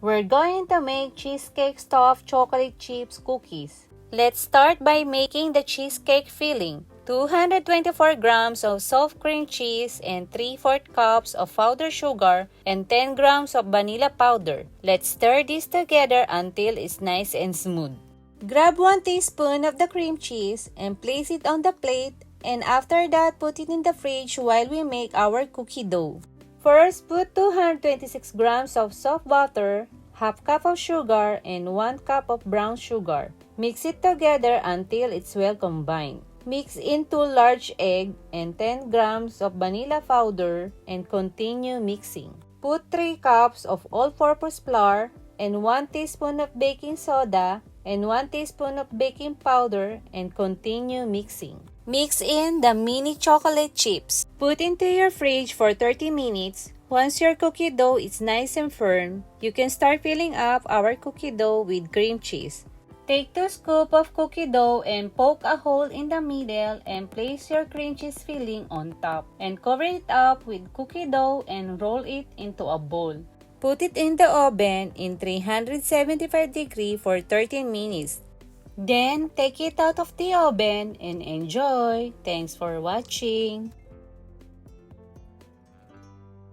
We're going to make cheesecake stuffed chocolate chips cookies. Let's start by making the cheesecake filling. 224 grams of soft cream cheese and 3/4 cups of powdered sugar and 10 grams of vanilla powder. Let's stir this together until it's nice and smooth. Grab 1 teaspoon of the cream cheese and place it on the plate, and after that put it in the fridge while we make our cookie dough. First, put 226 grams of soft butter, half cup of sugar, and 1 cup of brown sugar. Mix it together until it's well combined. Mix in 2 large eggs and 10 grams of vanilla powder and continue mixing. Put 3 cups of all-purpose flour and 1 teaspoon of baking soda and 1 teaspoon of baking powder and continue mixing. Mix in the mini chocolate chips. Put into your fridge for 30 minutes. Once your cookie dough is nice and firm, you can start filling up our cookie dough with cream cheese. Take 2 scoops of cookie dough and poke a hole in the middle and place your cream cheese filling on top and cover it up with cookie dough and roll it into a bowl. Put it in the oven in 375 degrees for 30 minutes. Then take it out of the oven and enjoy. Thanks for watching.